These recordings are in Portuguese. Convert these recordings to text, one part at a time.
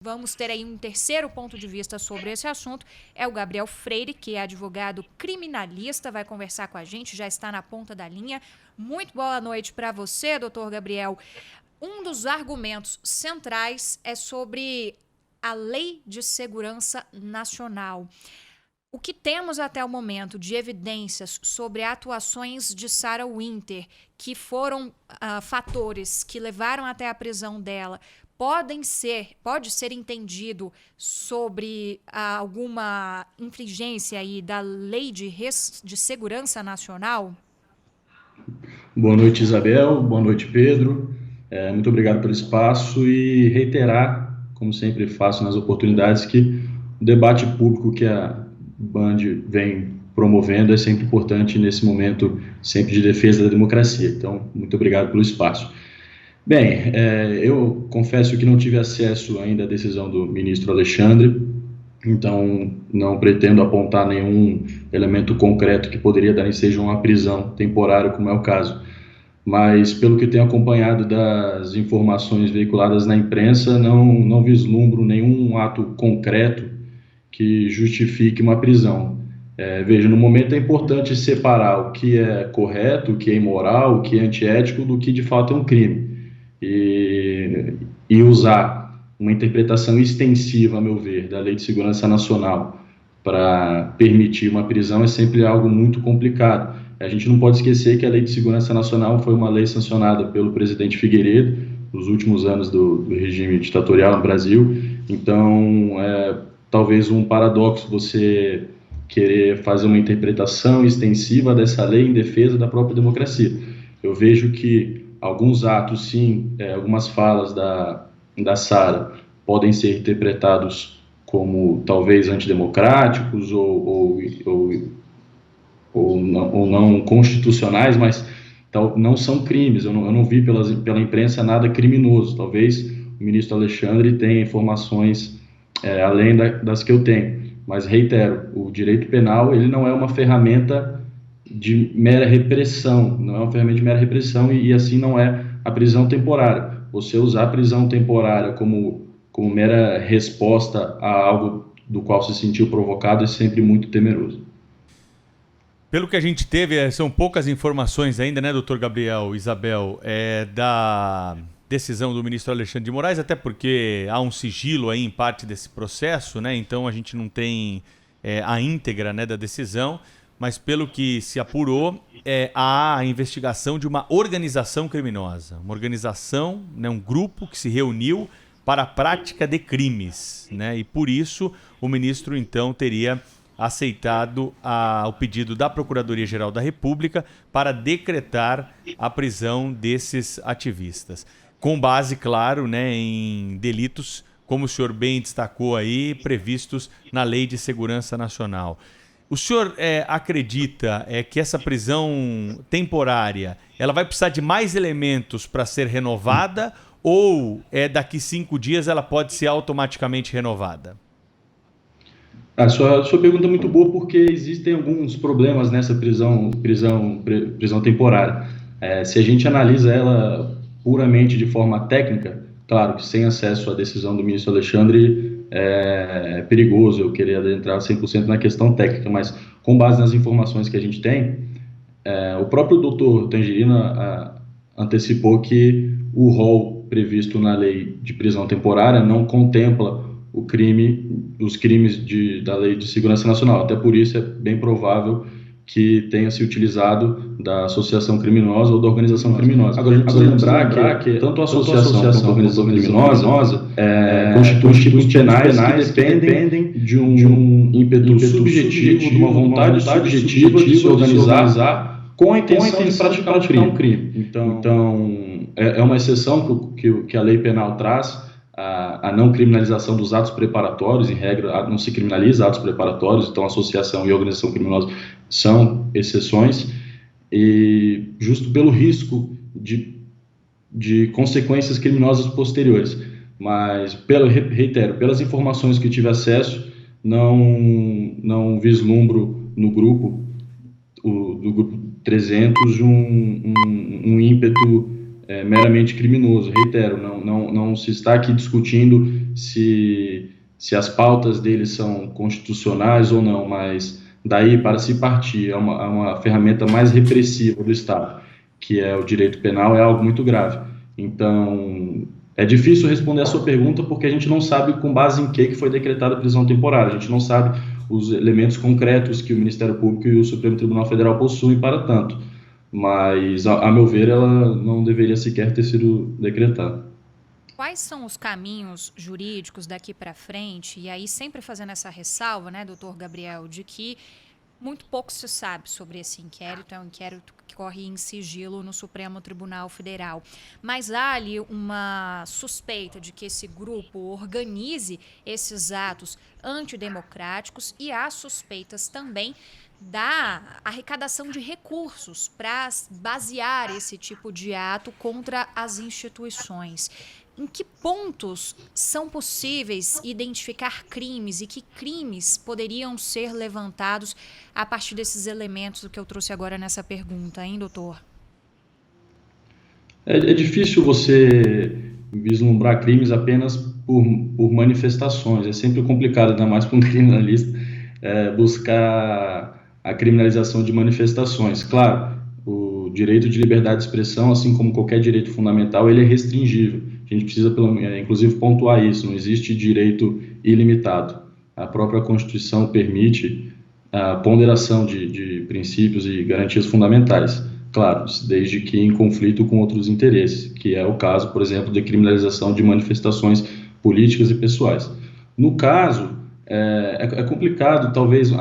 Vamos ter aí um terceiro ponto de vista sobre esse assunto, é o Gabriel Freire, que é advogado criminalista, vai conversar com a gente, já está na ponta da linha. Muito boa noite para você, doutor Gabriel. Um dos argumentos centrais é sobre a Lei de Segurança Nacional. O que temos até o momento de evidências sobre atuações de Sarah Winter, que foram fatores que levaram até a prisão dela, pode ser entendido sobre alguma infringência aí da Lei de Segurança Nacional? Boa noite, Isabel. Boa noite, Pedro. Muito obrigado pelo espaço e reiterar, como sempre faço nas oportunidades, que o debate público que a Band vem promovendo é sempre importante nesse momento sempre de defesa da democracia. Então, muito obrigado pelo espaço. Bem, eu confesso que não tive acesso ainda à decisão do ministro Alexandre, então não pretendo apontar nenhum elemento concreto que poderia dar ensejo a uma prisão temporária, como é o caso. Mas, pelo que tenho acompanhado das informações veiculadas na imprensa, não vislumbro nenhum ato concreto que justifique uma prisão. Veja, no momento é importante separar o que é correto, o que é imoral, o que é antiético, do que de fato é um crime. E usar uma interpretação extensiva, a meu ver, da Lei de Segurança Nacional para permitir uma prisão é sempre algo muito complicado. A gente não pode esquecer que a Lei de Segurança Nacional foi uma lei sancionada pelo presidente Figueiredo nos últimos anos do regime ditatorial no Brasil. Então, talvez um paradoxo você querer fazer uma interpretação extensiva dessa lei em defesa da própria democracia. Eu vejo que alguns atos, sim, algumas falas da Sara podem ser interpretados como talvez antidemocráticos ou não constitucionais, mas não são crimes. Eu não vi pela imprensa nada criminoso. Talvez o ministro Alexandre tenha informações além das que eu tenho. Mas, reitero, o direito penal ele não é uma ferramenta de mera repressão, não é uma ferramenta de mera repressão e assim não é a prisão temporária. Você usar a prisão temporária como mera resposta a algo do qual se sentiu provocado é sempre muito temeroso. Pelo que a gente teve, são poucas informações ainda, né, doutor Gabriel, Isabel, da decisão do ministro Alexandre de Moraes, até porque há um sigilo aí em parte desse processo, né, então a gente não tem a íntegra, né, da decisão, mas pelo que se apurou, há a investigação de uma organização criminosa, uma organização, né, um grupo que se reuniu para a prática de crimes, né, e por isso o ministro então teria aceitado o pedido da Procuradoria-Geral da República para decretar a prisão desses ativistas. Com base, claro, né, em delitos, como o senhor bem destacou aí, previstos na Lei de Segurança Nacional. O senhor acredita que essa prisão temporária ela vai precisar de mais elementos para ser renovada ou daqui 5 dias ela pode ser automaticamente renovada? A sua pergunta é muito boa porque existem alguns problemas nessa prisão temporária. Se a gente analisa ela puramente de forma técnica, claro que sem acesso à decisão do ministro Alexandre é perigoso eu querer adentrar 100% na questão técnica, mas com base nas informações que a gente tem, o próprio doutor Tangerina antecipou que o rol previsto na lei de prisão temporária não contempla os crimes da Lei de Segurança Nacional. Até por isso é bem provável que tenha se utilizado da associação criminosa ou da organização criminosa. Agora, a gente precisa lembrar que tanto a associação quanto a organização criminosa constituem penais que dependem de um ímpeto subjetivo, de uma vontade subjetiva de se organizar com a intenção de praticar um crime. Então é uma exceção que a lei penal traz, a não criminalização dos atos preparatórios. Em regra, não se criminaliza atos preparatórios, então associação e organização criminosa são exceções, e justo pelo risco de consequências criminosas posteriores. Mas, reitero, pelas informações que tive acesso, não vislumbro no grupo, do grupo 300, um ímpeto meramente criminoso. Reitero, não se está aqui discutindo se as pautas deles são constitucionais ou não, mas daí para se partir a uma ferramenta mais repressiva do Estado, que é o direito penal, é algo muito grave. Então, é difícil responder a sua pergunta porque a gente não sabe com base em que foi decretada a prisão temporária, a gente não sabe os elementos concretos que o Ministério Público e o Supremo Tribunal Federal possuem para tanto, mas, a meu ver, ela não deveria sequer ter sido decretada. Quais são os caminhos jurídicos daqui para frente? E aí sempre fazendo essa ressalva, né, doutor Gabriel, de que muito pouco se sabe sobre esse inquérito, é um inquérito que corre em sigilo no Supremo Tribunal Federal. Mas há ali uma suspeita de que esse grupo organize esses atos antidemocráticos e há suspeitas também da arrecadação de recursos para basear esse tipo de ato contra as instituições. Em que pontos são possíveis identificar crimes e que crimes poderiam ser levantados a partir desses elementos que eu trouxe agora nessa pergunta, hein, doutor? É difícil você vislumbrar crimes apenas por manifestações, é sempre complicado, ainda mais para um criminalista, buscar a criminalização de manifestações. Claro, o direito de liberdade de expressão, assim como qualquer direito fundamental, ele é restringível. A gente precisa, inclusive, pontuar isso, não existe direito ilimitado. A própria Constituição permite a ponderação de princípios e garantias fundamentais, claro, desde que em conflito com outros interesses, que é o caso, por exemplo, de criminalização de manifestações políticas e pessoais. No caso, é complicado, talvez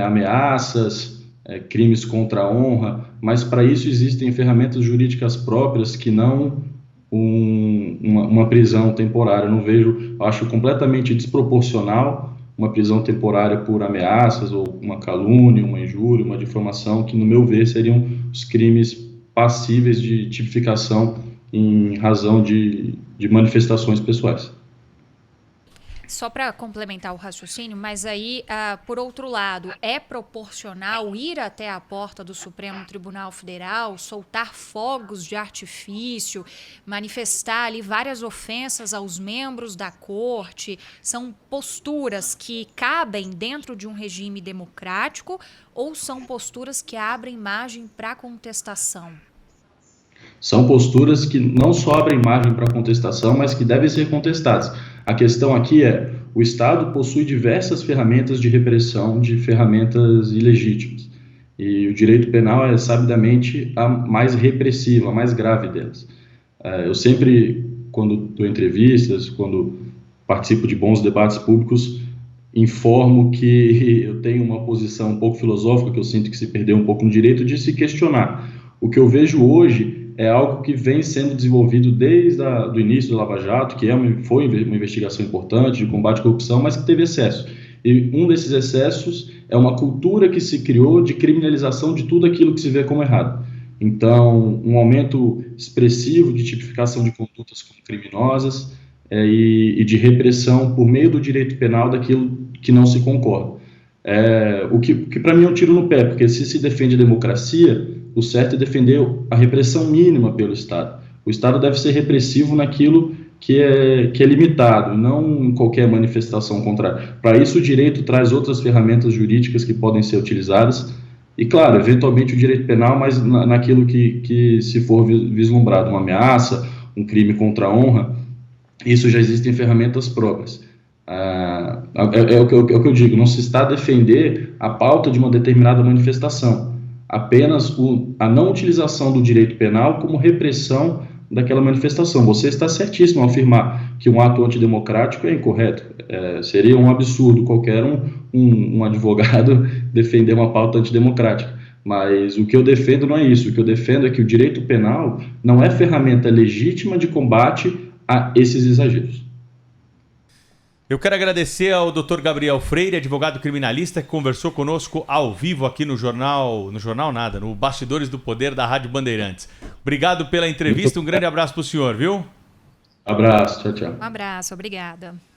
ameaças, crimes contra a honra, mas para isso existem ferramentas jurídicas próprias que não uma prisão temporária. Eu não vejo, acho completamente desproporcional uma prisão temporária por ameaças ou uma calúnia, uma injúria, uma difamação, que no meu ver seriam os crimes passíveis de tipificação em razão de manifestações pessoais. Só para complementar o raciocínio, mas aí, por outro lado, é proporcional ir até a porta do Supremo Tribunal Federal, soltar fogos de artifício, manifestar ali várias ofensas aos membros da corte? São posturas que cabem dentro de um regime democrático ou são posturas que abrem margem para contestação? São posturas que não só abrem margem para contestação, mas que devem ser contestadas. A questão aqui é, o Estado possui diversas ferramentas de repressão, de ferramentas ilegítimas. E o direito penal é, sabidamente, a mais repressiva, a mais grave delas. Eu sempre, quando dou entrevistas, quando participo de bons debates públicos, informo que eu tenho uma posição um pouco filosófica, que eu sinto que se perdeu um pouco no direito de se questionar. O que eu vejo hoje é algo que vem sendo desenvolvido desde o início do Lava Jato, que foi uma investigação importante de combate à corrupção, mas que teve excesso. E um desses excessos é uma cultura que se criou de criminalização de tudo aquilo que se vê como errado. Então, um aumento expressivo de tipificação de condutas como criminosas e de repressão por meio do direito penal daquilo que não se concorda. O que para mim é um tiro no pé, porque se defende a democracia, o certo é defender a repressão mínima pelo Estado. O Estado deve ser repressivo naquilo que é limitado, não em qualquer manifestação contrária. Para isso, o direito traz outras ferramentas jurídicas que podem ser utilizadas, e, claro, eventualmente o direito penal, mas naquilo que se for vislumbrado uma ameaça, um crime contra a honra, isso já existem ferramentas próprias. É o que eu digo, não se está a defender a pauta de uma determinada manifestação, apenas a não utilização do direito penal como repressão daquela manifestação. Você está certíssimo ao afirmar que um ato antidemocrático é incorreto. Seria um absurdo qualquer um advogado defender uma pauta antidemocrática. Mas o que eu defendo não é isso. O que eu defendo é que o direito penal não é ferramenta legítima de combate a esses exageros. Eu quero agradecer ao Dr. Gabriel Freire, advogado criminalista, que conversou conosco ao vivo aqui no Bastidores do Poder da Rádio Bandeirantes. Obrigado pela entrevista, um grande abraço para o senhor, viu? Abraço, tchau, tchau. Um abraço, obrigada.